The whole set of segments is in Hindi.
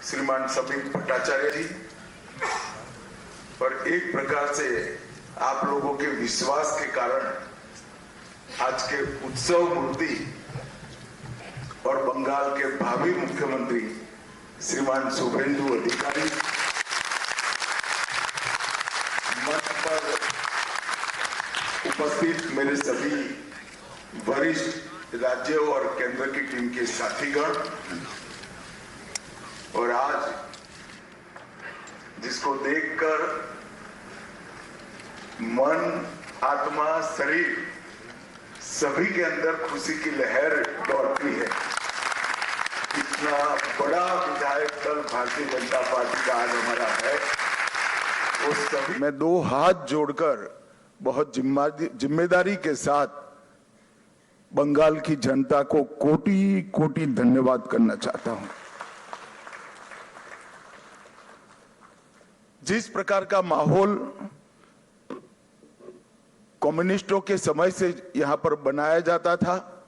श्रीमान समीर भट्टाचार्य जी, और एक प्रकार से आप लोगों के विश्वास के कारण आज के उत्सव मूर्ति और बंगाल के भावी मुख्यमंत्री श्रीमान शुभेंदु अधिकारी मंच पर उपस्थित मेरे सभी वरिष्ठ राज्य और केंद्र की टीम के साथीगण, और आज जिसको देखकर मन, आत्मा, शरीर सभी के अंदर खुशी की लहर दौड़ती है। इतना बड़ा विधायक दल भारतीय जनता पार्टी का आज हमारा है, वो सभी मैं दो हाथ जोड़कर बहुत जिम्मेदारी के साथ बंगाल की जनता को कोटि कोटि धन्यवाद करना चाहता हूं। जिस प्रकार का माहौल कम्युनिस्टों के समय से यहां पर बनाया जाता था,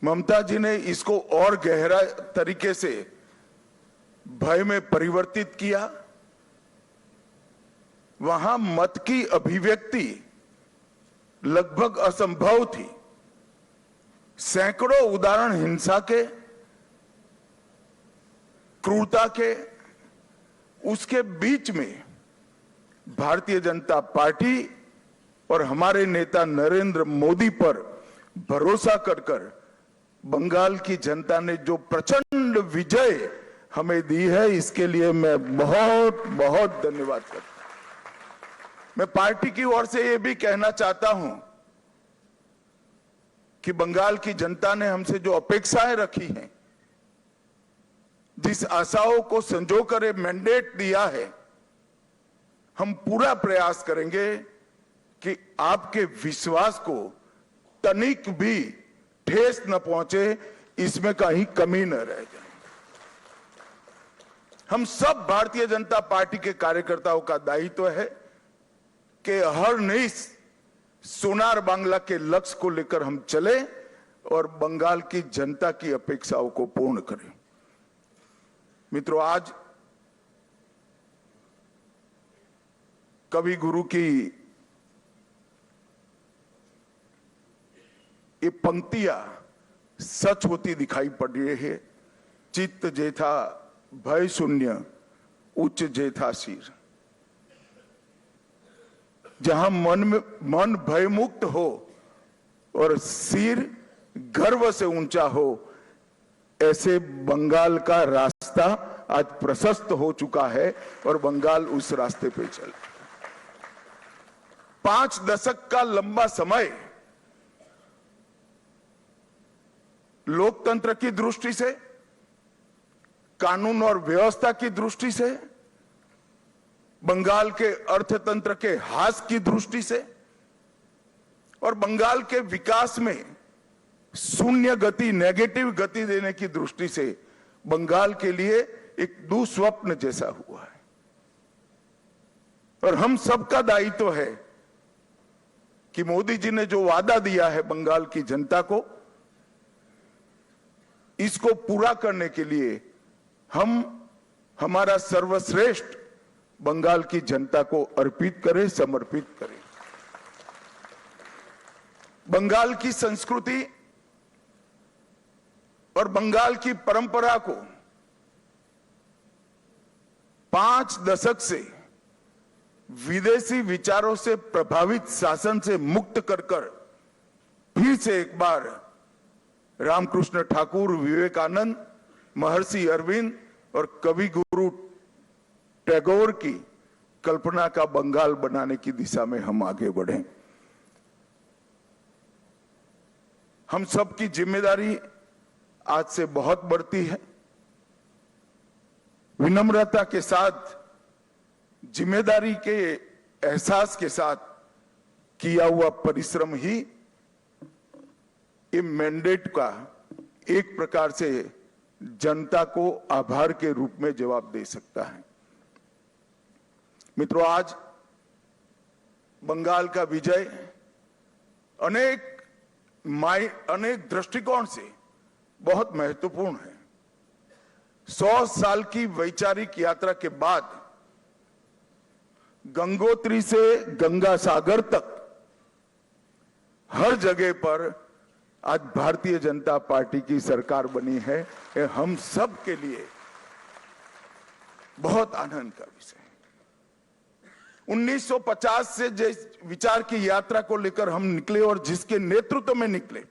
ममता जी ने इसको और गहरा तरीके से भय में परिवर्तित किया। वहां मत की अभिव्यक्ति लगभग असंभव थी। सैकड़ों उदाहरण हिंसा के, क्रूरता के, उसके बीच में भारतीय जनता पार्टी और हमारे नेता नरेंद्र मोदी पर भरोसा कर बंगाल की जनता ने जो प्रचंड विजय हमें दी है, इसके लिए मैं बहुत बहुत धन्यवाद करता हूं। मैं पार्टी की ओर से यह भी कहना चाहता हूं कि बंगाल की जनता ने हमसे जो अपेक्षाएं रखी हैं, जिस आशाओं को संजो कर मैंडेट दिया है, हम पूरा प्रयास करेंगे कि आपके विश्वास को तनिक भी ठेस न पहुंचे, इसमें कहीं कमी न रह जाए। हम सब भारतीय जनता पार्टी के कार्यकर्ताओं का दायित्व है कि हर नई सोनार बांग्ला के लक्ष्य को लेकर हम चले और बंगाल की जनता की अपेक्षाओं को पूर्ण करें। मित्रों, आज कवि गुरु की ये पंक्तियां सच होती दिखाई पड़ रही है। चित्त जेथा भय शून्य, उच्च जेथा सिर। जहां मन भय मुक्त हो और सिर गर्व से ऊंचा हो, ऐसे बंगाल का रास्ता आज प्रशस्त हो चुका है और बंगाल उस रास्ते पे चल। 5 दशक का लंबा समय लोकतंत्र की दृष्टि से, कानून और व्यवस्था की दृष्टि से, बंगाल के अर्थतंत्र के ह्रास की दृष्टि से और बंगाल के विकास में शून्य गति, नेगेटिव गति देने की दृष्टि से बंगाल के लिए एक दुस्वप्न जैसा हुआ है। और हम सबका दायित्व है कि मोदी जी ने जो वादा दिया है बंगाल की जनता को, इसको पूरा करने के लिए हम हमारा सर्वश्रेष्ठ बंगाल की जनता को अर्पित करें, समर्पित करें। बंगाल की संस्कृति और बंगाल की परंपरा को 5 दशक से विदेशी विचारों से प्रभावित शासन से मुक्त कर फिर से एक बार रामकृष्ण ठाकुर, विवेकानंद, महर्षि अरविंद और कवि गुरु टैगोर की कल्पना का बंगाल बनाने की दिशा में हम आगे बढ़े। हम सबकी जिम्मेदारी आज से बहुत बढ़ती है। विनम्रता के साथ, जिम्मेदारी के एहसास के साथ किया हुआ परिश्रम ही ये मैंडेट का एक प्रकार से जनता को आभार के रूप में जवाब दे सकता है। मित्रों, आज बंगाल का विजय अनेक दृष्टिकोण से बहुत महत्वपूर्ण है। 100 साल की वैचारिक यात्रा के बाद गंगोत्री से गंगा सागर तक हर जगह पर आज भारतीय जनता पार्टी की सरकार बनी है। ये हम सब के लिए बहुत आनंद का विषय है। 1950 से जिस विचार की यात्रा को लेकर हम निकले और जिसके नेतृत्व में निकले,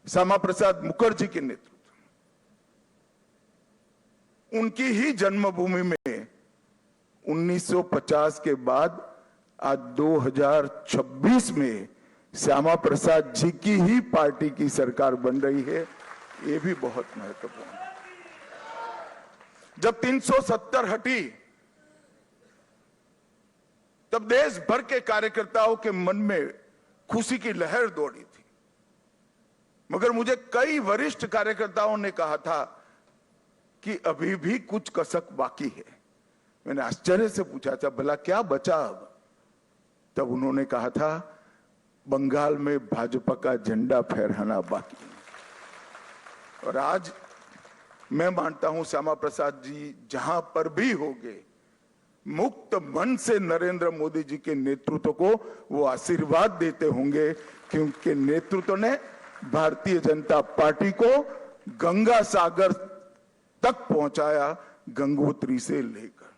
श्यामा प्रसाद मुखर्जी के नेतृत्व, उनकी ही जन्मभूमि में 1950 के बाद आज 2026 में श्यामा प्रसाद जी की ही पार्टी की सरकार बन रही है। ये भी बहुत महत्वपूर्ण है। जब 370 हटी तब देश भर के कार्यकर्ताओं के मन में खुशी की लहर दौड़ी थी, मगर मुझे कई वरिष्ठ कार्यकर्ताओं ने कहा था कि अभी भी कुछ कसक बाकी है। मैंने आश्चर्य से पूछा था, भला क्या बचा अब? तब उन्होंने कहा था, बंगाल में भाजपा का झंडा फहराना बाकी है। और आज मैं मानता हूं श्यामा प्रसाद जी जहां पर भी होंगे, मुक्त मन से नरेंद्र मोदी जी के नेतृत्व को वो आशीर्वाद देते होंगे, क्योंकि नेतृत्व ने भारतीय जनता पार्टी को गंगा सागर तक पहुंचाया, गंगोत्री से लेकर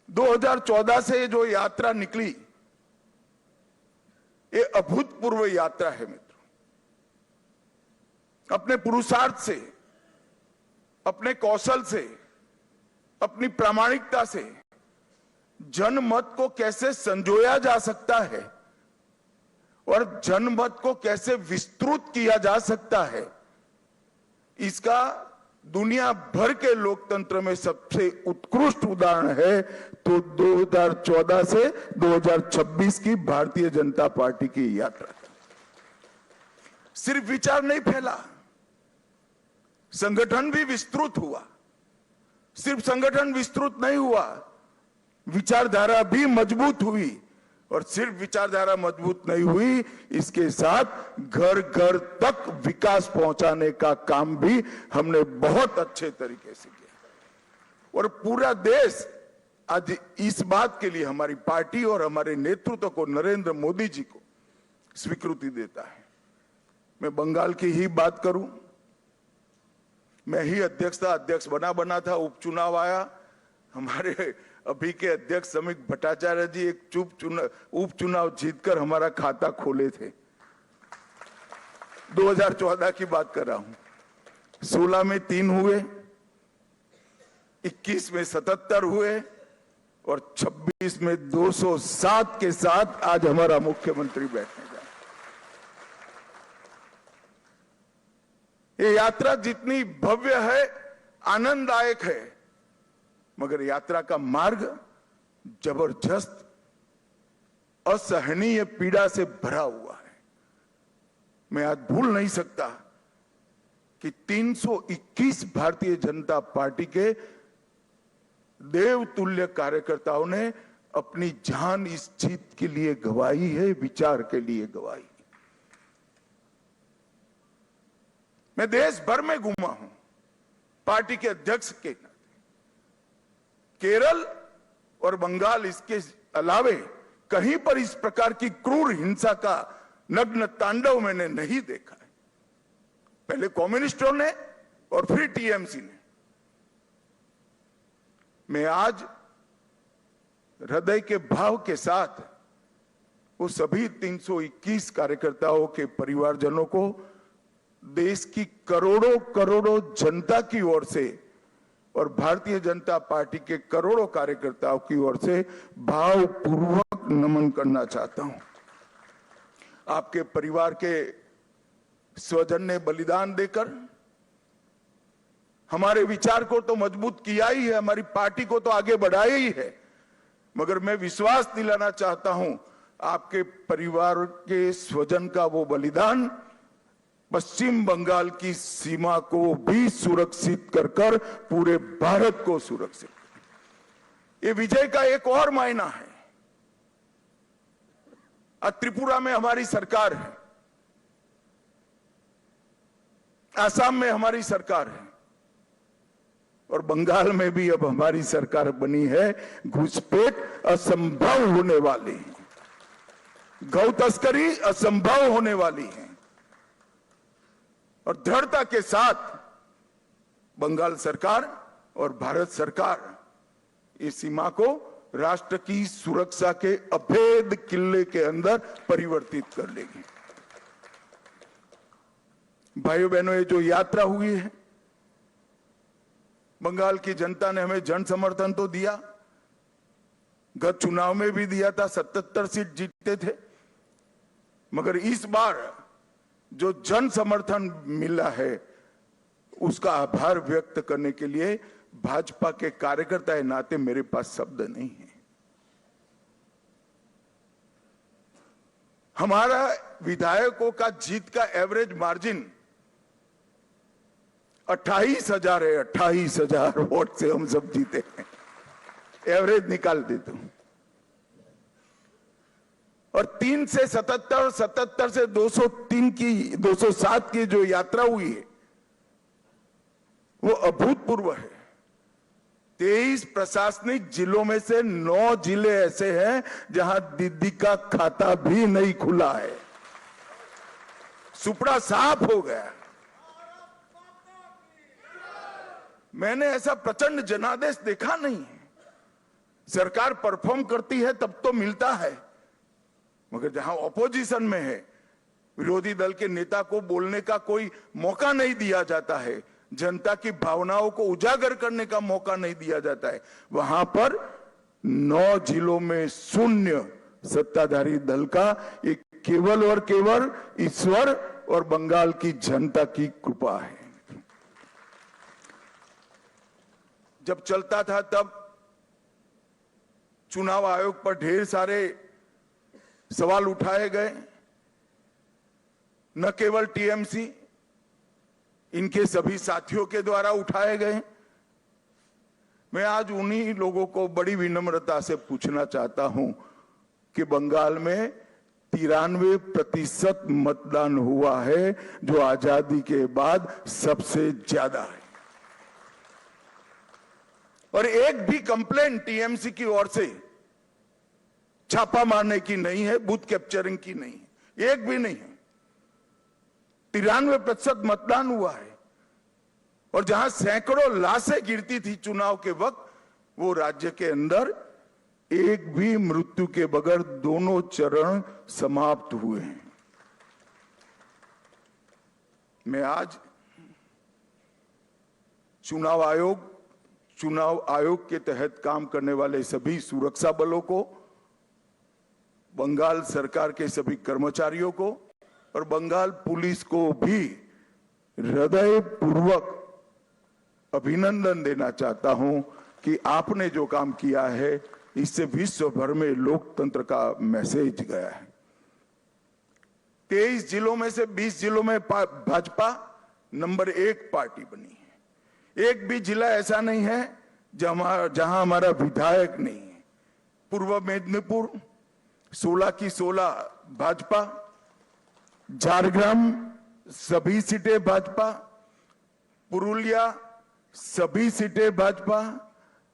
2014 से जो यात्रा निकली, ये अभूतपूर्व यात्रा है मित्रों। अपने पुरुषार्थ से, अपने कौशल से, अपनी प्रामाणिकता से जनमत को कैसे संजोया जा सकता है और जनमत को कैसे विस्तृत किया जा सकता है, इसका दुनिया भर के लोकतंत्र में सबसे उत्कृष्ट उदाहरण है तो 2014 से 2026 की भारतीय जनता पार्टी की यात्रा। सिर्फ विचार नहीं फैला, संगठन भी विस्तृत हुआ। सिर्फ संगठन विस्तृत नहीं हुआ, विचारधारा भी मजबूत हुई। और सिर्फ विचारधारा मजबूत नहीं हुई, इसके साथ घर घर तक विकास पहुंचाने का काम भी हमने बहुत अच्छे तरीके से किया। और पूरा देश आज इस बात के लिए हमारी पार्टी और हमारे नेतृत्व को, नरेंद्र मोदी जी को स्वीकृति देता है। मैं बंगाल की ही बात करूं, मैं ही अध्यक्ष बना था, उपचुनाव आया, हमारे अभी के अध्यक्ष समीक भट्टाचार्य जी एक उपचुनाव जीतकर हमारा खाता खोले थे। 2014 की बात कर रहा हूं। 16 में 3 हुए, 21 में 77 हुए और 26 में 207 के साथ आज हमारा मुख्यमंत्री बैठने जा रहे। ये यात्रा जितनी भव्य है, आनंददायक है, मगर यात्रा का मार्ग जबरदस्त असहनीय पीड़ा से भरा हुआ है। मैं आज भूल नहीं सकता कि 321 भारतीय जनता पार्टी के देवतुल्य कार्यकर्ताओं ने अपनी जान इस जीत के लिए गंवाई है, विचार के लिए गंवाई। मैं देश भर में घूमा हूं पार्टी के अध्यक्ष के नाते। केरल और बंगाल, इसके अलावे कहीं पर इस प्रकार की क्रूर हिंसा का नग्न तांडव मैंने नहीं देखा है। पहले कम्युनिस्टों ने और फिर टीएमसी ने। मैं आज हृदय के भाव के साथ वो सभी 321 कार्यकर्ताओं के परिवारजनों को, देश की करोड़ों करोड़ों जनता की ओर से और भारतीय जनता पार्टी के करोड़ों कार्यकर्ताओं की ओर से भावपूर्वक नमन करना चाहता हूं। आपके परिवार के स्वजन ने बलिदान देकर हमारे विचार को तो मजबूत किया ही है, हमारी पार्टी को तो आगे बढ़ाया ही है, मगर मैं विश्वास दिलाना चाहता हूं, आपके परिवार के स्वजन का वो बलिदान पश्चिम बंगाल की सीमा को भी सुरक्षित कर पूरे भारत को सुरक्षित। ये विजय का एक और मायना है। आज त्रिपुरा में हमारी सरकार है, आसाम में हमारी सरकार है, और बंगाल में भी अब हमारी सरकार बनी है, घुसपैठ असंभव होने वाली है, गौ तस्करी असंभव होने वाली है। और दृढ़ता के साथ बंगाल सरकार और भारत सरकार इस सीमा को राष्ट्र की सुरक्षा के अभेद किले के अंदर परिवर्तित कर लेगी। भाइयों बहनों, ये जो यात्रा हुई है, बंगाल की जनता ने हमें जन समर्थन तो दिया, गत चुनाव में भी दिया था, 77 सीट जीते थे, मगर इस बार जो जन समर्थन मिला है उसका आभार व्यक्त करने के लिए भाजपा के कार्यकर्ता के नाते मेरे पास शब्द नहीं है। हमारा विधायकों का जीत का एवरेज मार्जिन 28,000 है। 28,000 वोट से हम सब जीते हैं, एवरेज निकाल देता हूं। और 3 से 77, 77 से 203 की 207 की जो यात्रा हुई है वो अभूतपूर्व है। 23 प्रशासनिक जिलों में से 9 जिले ऐसे हैं जहां दीदी का खाता भी नहीं खुला है, सुपड़ा साफ हो गया। मैंने ऐसा प्रचंड जनादेश देखा नहीं है। सरकार परफॉर्म करती है तब तो मिलता है, मगर जहां ऑपोजिशन में है, विरोधी दल के नेता को बोलने का कोई मौका नहीं दिया जाता है, जनता की भावनाओं को उजागर करने का मौका नहीं दिया जाता है, वहां पर 9 जिलों में शून्य सत्ताधारी दल का। ये केवल और केवल ईश्वर और बंगाल की जनता की कृपा है। जब चलता था तब चुनाव आयोग पर ढेर सारे सवाल उठाए गए, न केवल टीएमसी, इनके सभी साथियों के द्वारा उठाए गए। मैं आज उन्हीं लोगों को बड़ी विनम्रता से पूछना चाहता हूं कि बंगाल में 93% मतदान हुआ है, जो आजादी के बाद सबसे ज्यादा है, और एक भी कंप्लेंट टीएमसी की ओर से छापा मारने की नहीं है, बूथ कैप्चरिंग की नहीं है, एक भी नहीं है। 93% मतदान हुआ है, और जहां सैकड़ों लाशें गिरती थी चुनाव के वक्त, वो राज्य के अंदर एक भी मृत्यु के बगैर दोनों चरण समाप्त हुए हैं। मैं आज चुनाव आयोग के तहत काम करने वाले सभी सुरक्षा बलों को, बंगाल सरकार के सभी कर्मचारियों को और बंगाल पुलिस को भी हृदयपूर्वक अभिनंदन देना चाहता हूं कि आपने जो काम किया है इससे विश्व भर में लोकतंत्र का मैसेज गया है। 23 जिलों में से 20 जिलों में भाजपा नंबर 1 पार्टी बनी है। एक भी जिला ऐसा नहीं है जहां हमारा विधायक नहीं है। पूर्व मेदिनीपुर 16 की 16 भाजपा, झारग्राम सभी सीटें भाजपा, पुरुलिया सभी सीटें भाजपा,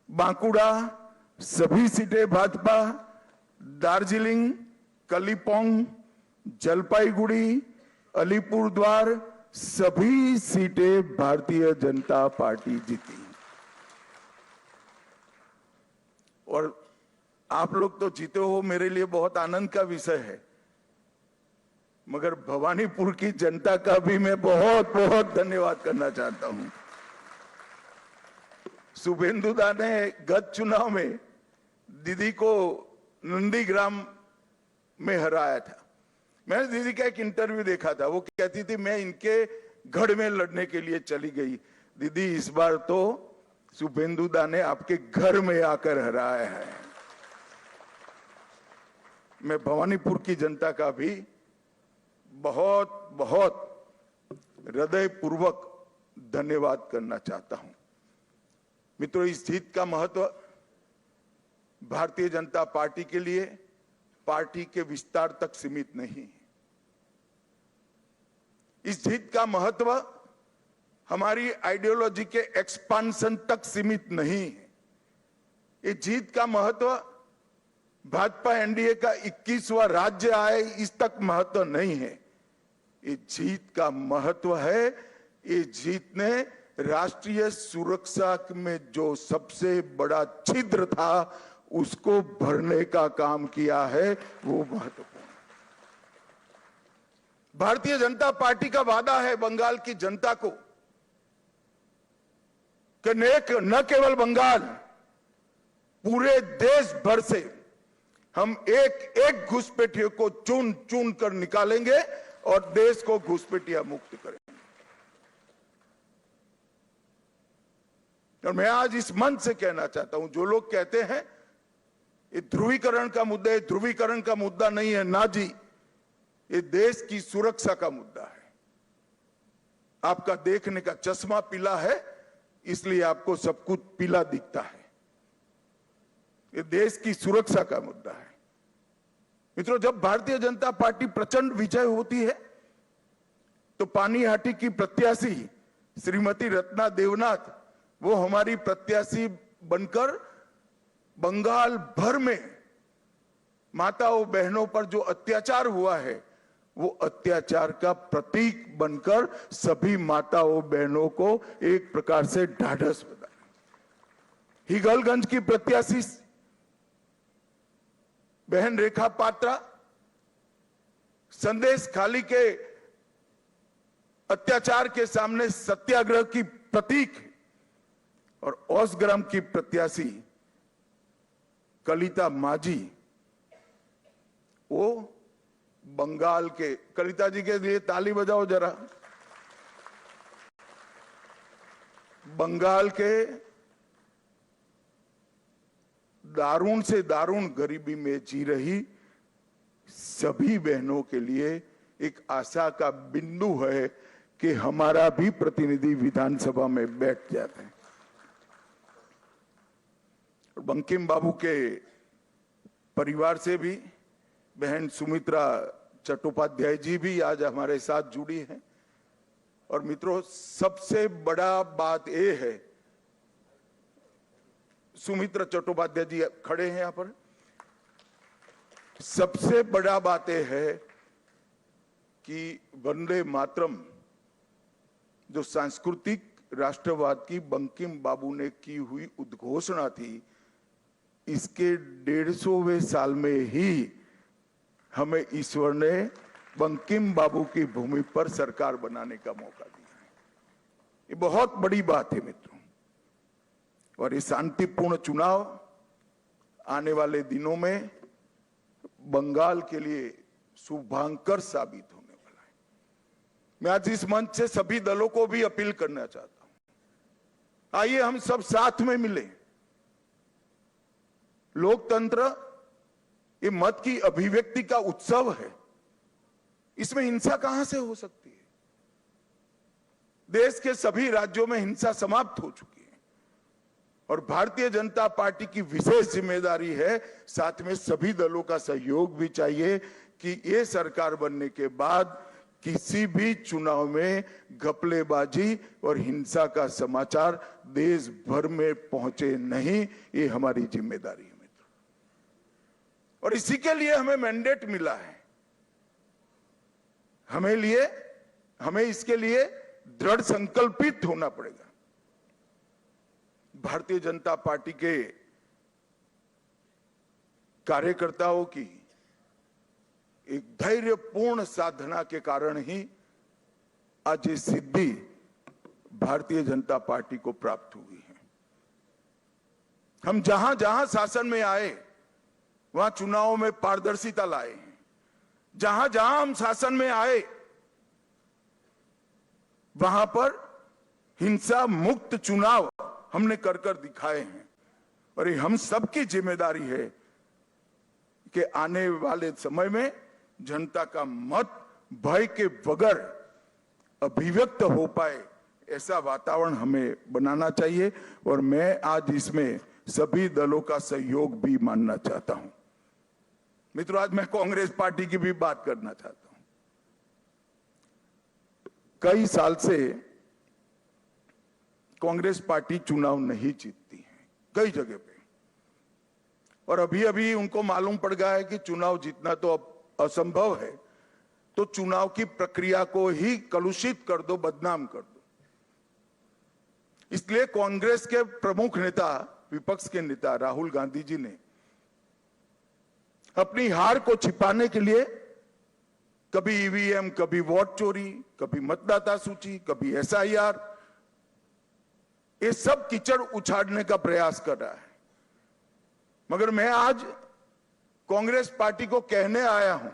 बांकुड़ा सभी सीटें भाजपा, दार्जिलिंग, कलिम्पोंग, जलपाईगुड़ी, अलीपुरद्वार सभी सीटें भारतीय जनता पार्टी जीती। और आप लोग तो जीते हो, मेरे लिए बहुत आनंद का विषय है, मगर भवानीपुर की जनता का भी मैं बहुत बहुत धन्यवाद करना चाहता हूं। शुभेंदुदा ने गत चुनाव में दीदी को नंदीग्राम में हराया था। मैंने दीदी का एक इंटरव्यू देखा था, वो कहती थी मैं इनके गढ़ में लड़ने के लिए चली गई। दीदी, इस बार तो शुभेंदुदा ने आपके घर में आकर हराया है। मैं भवानीपुर की जनता का भी बहुत बहुत हृदयपूर्वक धन्यवाद करना चाहता हूं। मित्रों, इस जीत का महत्व भारतीय जनता पार्टी के लिए पार्टी के विस्तार तक सीमित नहीं है। इस जीत का महत्व हमारी आइडियोलॉजी के एक्सपांशन तक सीमित नहीं है। ये जीत का महत्व भाजपा एनडीए का 21वां राज्य आए इस तक महत्व नहीं है। ये जीत का महत्व है, ये जीत ने राष्ट्रीय सुरक्षा में जो सबसे बड़ा छिद्र था उसको भरने का काम किया है, वो महत्वपूर्ण। भारतीय जनता पार्टी का वादा है बंगाल की जनता को कि न केवल बंगाल, पूरे देश भर से हम एक एक घुसपैठियों को चुन चुन कर निकालेंगे और देश को घुसपैठिया मुक्त करेंगे। और मैं आज इस मंच से कहना चाहता हूं, जो लोग कहते हैं ये ध्रुवीकरण का मुद्दा है, ध्रुवीकरण का मुद्दा नहीं है ना जी, ये देश की सुरक्षा का मुद्दा है। आपका देखने का चश्मा पीला है, इसलिए आपको सब कुछ पीला दिखता है। ये देश की सुरक्षा का मुद्दा है। मित्रों, जब भारतीय जनता पार्टी प्रचंड विजय होती है तो पानीहाटी की प्रत्याशी श्रीमती रत्ना देवनाथ, वो हमारी प्रत्याशी बनकर बंगाल भर में माताओं बहनों पर जो अत्याचार हुआ है वो अत्याचार का प्रतीक बनकर सभी माताओं बहनों को एक प्रकार से ढाढ़स बना। हिगलगंज की प्रत्याशी बहन रेखा पात्रा संदेश खाली के अत्याचार के सामने सत्याग्रह की प्रतीक, और ओसग्राम की प्रत्याशी कलिता माझी, वो बंगाल के, कलिता जी के लिए ताली बजाओ जरा, बंगाल के दारुण से दारुण गरीबी में जी रही सभी बहनों के लिए एक आशा का बिंदु है कि हमारा भी प्रतिनिधि विधानसभा में बैठ जाते हैं। बंकिम बाबू के परिवार से भी बहन सुमित्रा चट्टोपाध्याय जी भी आज हमारे साथ जुड़ी हैं। और मित्रों, सबसे बड़ा बात यह है, सुमित्रा चट्टोपाध्याय जी खड़े हैं यहां पर, सबसे बड़ा बात यह है कि वंदे मातरम जो सांस्कृतिक राष्ट्रवाद की बंकिम बाबू ने की हुई उद्घोषणा थी, इसके 150वें साल में ही हमें ईश्वर ने बंकिम बाबू की भूमि पर सरकार बनाने का मौका दिया है। ये बहुत बड़ी बात है मित्रों, और ये शांतिपूर्ण चुनाव आने वाले दिनों में बंगाल के लिए शुभांकर साबित होने वाला है। मैं आज इस मंच से सभी दलों को भी अपील करना चाहता हूं, आइए हम सब साथ में मिले। लोकतंत्र ये मत की अभिव्यक्ति का उत्सव है, इसमें हिंसा कहां से हो सकती है? देश के सभी राज्यों में हिंसा समाप्त हो चुकी है, और भारतीय जनता पार्टी की विशेष जिम्मेदारी है, साथ में सभी दलों का सहयोग भी चाहिए कि ये सरकार बनने के बाद किसी भी चुनाव में घपलेबाजी और हिंसा का समाचार देश भर में पहुंचे नहीं। ये हमारी जिम्मेदारी है मित्रों, और इसी के लिए हमें मैंडेट मिला है। हमें इसके लिए दृढ़ संकल्पित होना पड़ेगा। भारतीय जनता पार्टी के कार्यकर्ताओं की एक धैर्यपूर्ण साधना के कारण ही आज ये सिद्धि भारतीय जनता पार्टी को प्राप्त हुई है। हम जहां जहां शासन में आए वहां चुनावों में पारदर्शिता लाए हैं। जहां जहां हम शासन में आए वहां पर हिंसा मुक्त चुनाव हमने कर कर दिखाए हैं, और ये हम सबकी जिम्मेदारी है कि आने वाले समय में जनता का मत भय के बगैर अभिव्यक्त हो पाए, ऐसा वातावरण हमें बनाना चाहिए। और मैं आज इसमें सभी दलों का सहयोग भी मानना चाहता हूं। मित्रों, आज मैं कांग्रेस पार्टी की भी बात करना चाहता हूं। कई साल से कांग्रेस पार्टी चुनाव नहीं जीतती है कई जगह पे, और अभी अभी उनको मालूम पड़ गया है कि चुनाव जीतना तो अब असंभव है, तो चुनाव की प्रक्रिया को ही कलुषित कर दो, बदनाम कर दो। इसलिए कांग्रेस के प्रमुख नेता, विपक्ष के नेता राहुल गांधी जी ने अपनी हार को छिपाने के लिए कभी ईवीएम, कभी वोट चोरी, कभी मतदाता सूची, कभी एसआईआर, ये सब कीचड़ उछाड़ने का प्रयास कर रहा है। मगर मैं आज कांग्रेस पार्टी को कहने आया हूं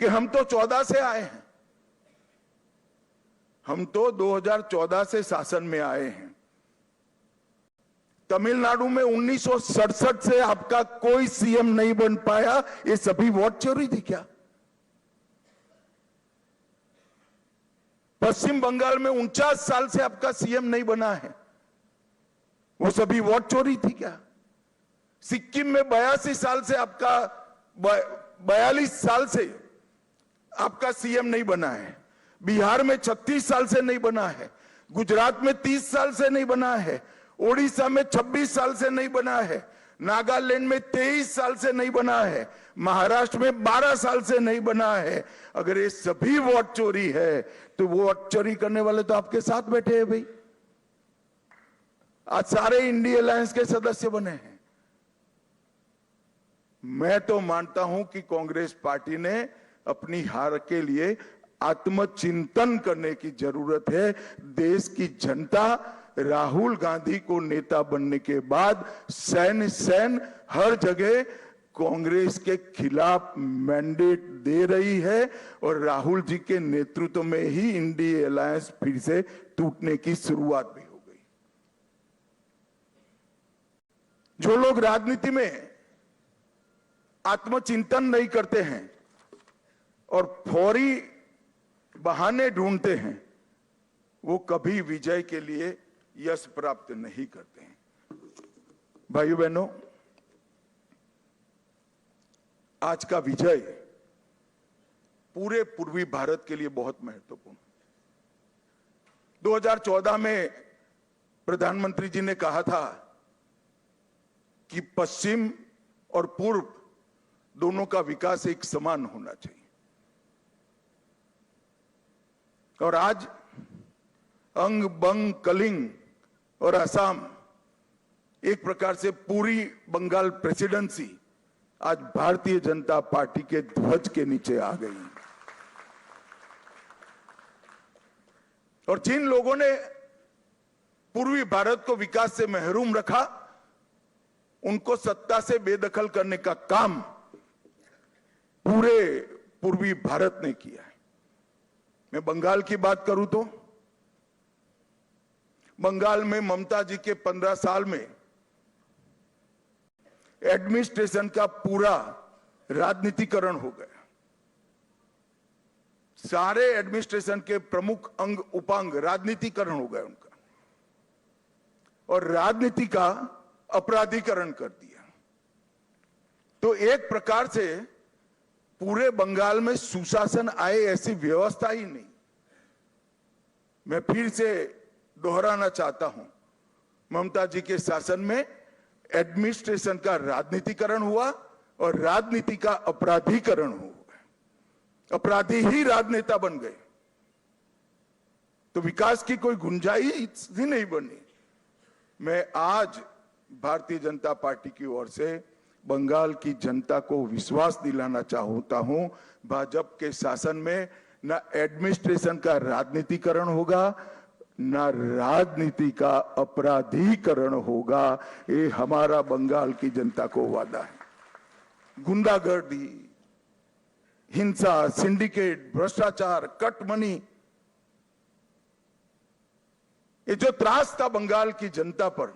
कि हम तो 14 से आए हैं, हम तो 2014 से शासन में आए हैं। तमिलनाडु में 1967 से आपका कोई सीएम नहीं बन पाया, ये सभी वोट चोरी थी क्या? पश्चिम बंगाल में 49 साल से आपका सीएम नहीं बना है, वो सभी वोट चोरी थी क्या? सिक्किम में 82 साल से आपका 42 साल से आपका सीएम नहीं बना है, बिहार में 36 साल से नहीं बना है, गुजरात में 30 साल से नहीं बना है, ओडिशा में 26 साल से नहीं बना है, नागालैंड में 23 साल से नहीं बना है, महाराष्ट्र में 12 साल से नहीं बना है। अगर ये सभी वोट चोरी है तो वोट चोरी करने वाले तो आपके साथ बैठे हैं भाई, आज सारे इंडिया अलायंस के सदस्य बने हैं। मैं तो मानता हूं कि कांग्रेस पार्टी ने अपनी हार के लिए आत्मचिंतन करने की जरूरत है। देश की जनता राहुल गांधी को नेता बनने के बाद सैन हर जगह कांग्रेस के खिलाफ मैंडेट दे रही है, और राहुल जी के नेतृत्व में ही इंडिया अलायंस फिर से टूटने की शुरुआत भी हो गई। जो लोग राजनीति में आत्मचिंतन नहीं करते हैं और फौरी बहाने ढूंढते हैं, वो कभी विजय के लिए यश प्राप्त नहीं करते हैं। भाइयों बहनों, आज का विजय पूरे पूर्वी भारत के लिए बहुत महत्वपूर्ण। 2014 में प्रधानमंत्री जी ने कहा था कि पश्चिम और पूर्व दोनों का विकास एक समान होना चाहिए, और आज अंग, बंग, कलिंग और असम, एक प्रकार से पूरी बंगाल प्रेसिडेंसी आज भारतीय जनता पार्टी के ध्वज के नीचे आ गई। और जिन लोगों ने पूर्वी भारत को विकास से महरूम रखा, उनको सत्ता से बेदखल करने का काम पूरे पूर्वी भारत ने किया है। मैं बंगाल की बात करूं तो बंगाल में ममता जी के 15 साल में एडमिनिस्ट्रेशन का पूरा राजनीतिकरण हो गया। सारे एडमिनिस्ट्रेशन के प्रमुख अंग उपांग राजनीतिकरण हो गए उनका, और राजनीति का अपराधीकरण कर दिया। तो एक प्रकार से पूरे बंगाल में सुशासन आए ऐसी व्यवस्था ही नहीं। मैं फिर से दोहराना चाहता हूं, ममता जी के शासन में एडमिनिस्ट्रेशन का राजनीतिकरण हुआ और राजनीति का अपराधीकरण हुआ। अपराधी ही राजनेता बन गए, तो विकास की कोई गुंजाइश ही नहीं बनी। मैं आज भारतीय जनता पार्टी की ओर से बंगाल की जनता को विश्वास दिलाना चाहता हूं, भाजपा के शासन में न एडमिनिस्ट्रेशन का राजनीतिकरण होगा, न राजनीति का अपराधीकरण होगा। ये हमारा बंगाल की जनता को वादा है। गुंडागर्दी, हिंसा, सिंडिकेट, भ्रष्टाचार, कट मनी, ये जो त्रास था बंगाल की जनता पर,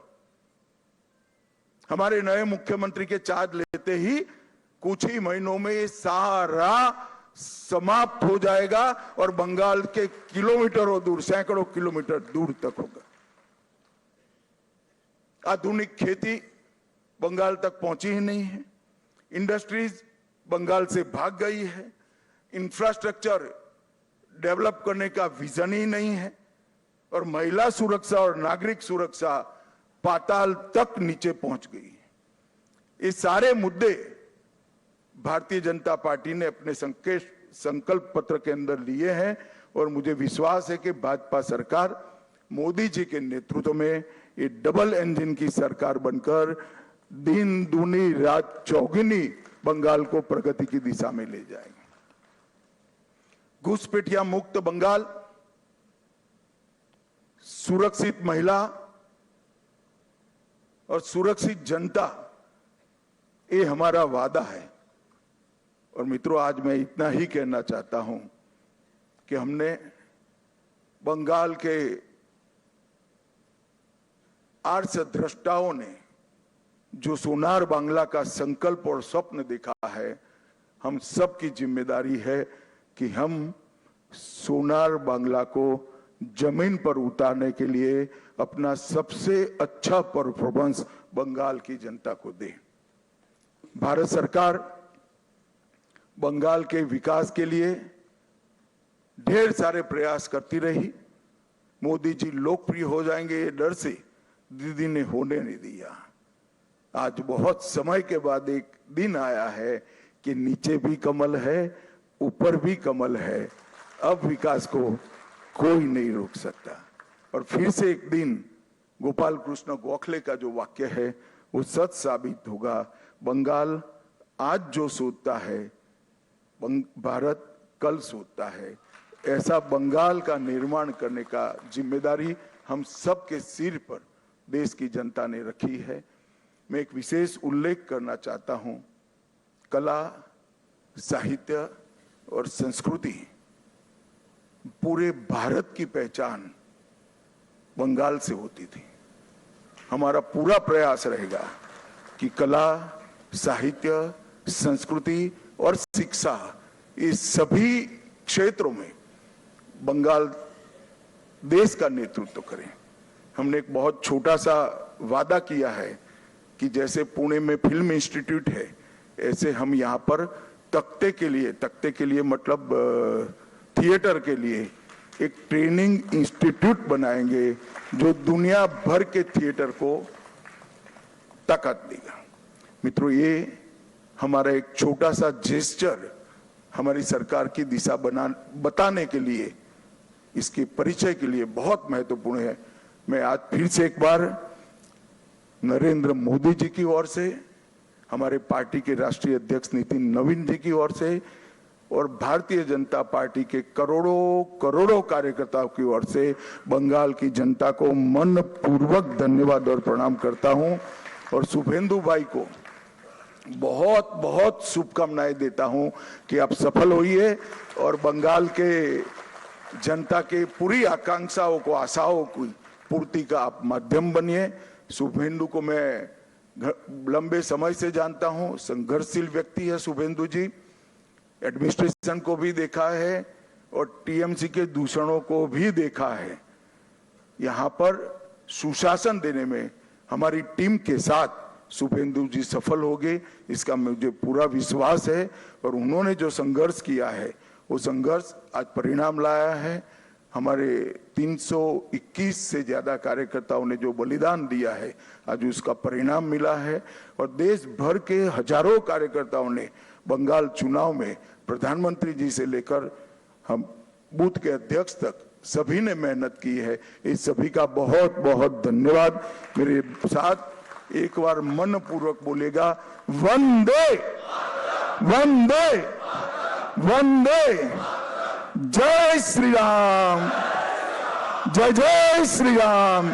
हमारे नए मुख्यमंत्री के चार्ज लेते ही कुछ ही महीनों में ये सारा समाप्त हो जाएगा और बंगाल के किलोमीटरों दूर, सैकड़ों किलोमीटर दूर तक होगा। आधुनिक खेती बंगाल तक पहुंची ही नहीं है, इंडस्ट्रीज बंगाल से भाग गई है, इंफ्रास्ट्रक्चर डेवलप करने का विजन ही नहीं है। और महिला सुरक्षा और नागरिक सुरक्षा पाताल तक नीचे पहुंच गई। ये सारे मुद्दे भारतीय जनता पार्टी ने अपने संकल्प पत्र के अंदर लिए हैं और मुझे विश्वास है कि भाजपा सरकार मोदी जी के नेतृत्व में ये डबल इंजन की सरकार बनकर दिन दूनी रात चौगुनी बंगाल को प्रगति की दिशा में ले जाएगी। घुसपैठिया मुक्त बंगाल, सुरक्षित महिला और सुरक्षित जनता, ये हमारा वादा है। और मित्रों, आज मैं इतना ही कहना चाहता हूं कि हमने बंगाल के आर्ष द्रष्टाओं ने जो सोनार बांग्ला का संकल्प और स्वप्न देखा है, हम सबकी जिम्मेदारी है कि हम सोनार बांग्ला को जमीन पर उतारने के लिए अपना सबसे अच्छा परफॉर्मेंस बंगाल की जनता को दे। भारत सरकार बंगाल के विकास के लिए ढेर सारे प्रयास करती रही। मोदी जी लोकप्रिय हो जाएंगे ये डर से दीदी ने होने नहीं दिया। आज बहुत समय के बाद एक दिन आया है कि नीचे भी कमल है, ऊपर भी कमल है। अब विकास को कोई नहीं रोक सकता। और फिर से एक दिन गोपाल कृष्ण गोखले का जो वाक्य है वो सच साबित होगा। बंगाल आज जो सोचता है, भारत कल सोचता है। ऐसा बंगाल का निर्माण करने का जिम्मेदारी हम सबके सिर पर देश की जनता ने रखी है। मैं एक विशेष उल्लेख करना चाहता हूं। कला, साहित्य और संस्कृति, पूरे भारत की पहचान बंगाल से होती थी। हमारा पूरा प्रयास रहेगा कि कला, साहित्य, संस्कृति और शिक्षा, इस सभी क्षेत्रों में बंगाल देश का नेतृत्व करे। हमने एक बहुत छोटा सा वादा किया है कि जैसे पुणे में फिल्म इंस्टीट्यूट है, ऐसे हम यहाँ पर तख्ते के लिए मतलब थिएटर के लिए एक ट्रेनिंग इंस्टीट्यूट बनाएंगे जो दुनिया भर के थिएटर को ताकत देगा। मित्रों, ये हमारा एक छोटा सा जेस्चर हमारी सरकार की दिशा बताने के लिए, इसके परिचय के लिए बहुत महत्वपूर्ण है। मैं आज फिर से एक बार नरेंद्र मोदी जी की ओर से, हमारे पार्टी के राष्ट्रीय अध्यक्ष नितिन नवीन जी की ओर से और भारतीय जनता पार्टी के करोड़ों कार्यकर्ताओं की ओर से बंगाल की जनता को मनपूर्वक धन्यवाद और प्रणाम करता हूं। और शुभेंदु भाई को बहुत बहुत शुभकामनाएं देता हूं कि आप सफल होइए और बंगाल के जनता के पूरी आकांक्षाओं को, आशाओं की पूर्ति का आप माध्यम बनिए। शुभेंदु को मैं लंबे समय से जानता हूं, संघर्षशील व्यक्ति है शुभेंदु जी। एडमिनिस्ट्रेशन को भी देखा है और टीएमसी के दूषणों को भी देखा है। यहां पर सुशासन देने में हमारी टीम के साथ शुभेंदु जी सफल होंगे, इसका मुझे पूरा विश्वास है। और उन्होंने जो संघर्ष किया है वो संघर्ष आज परिणाम लाया है। हमारे 321 से ज्यादा कार्यकर्ताओं ने जो बलिदान दिया है, आज उसका परिणाम मिला है। और देश भर के हजारों कार्यकर्ताओं ने बंगाल चुनाव में प्रधानमंत्री जी से लेकर हम बूथ के अध्यक्ष तक सभी ने मेहनत की है। इस सभी का बहुत बहुत धन्यवाद। मेरे साथ एक बार मन पूर्वक बोलेगा, वंदे वंदे वंदे, जय श्री राम, जय जय श्री राम।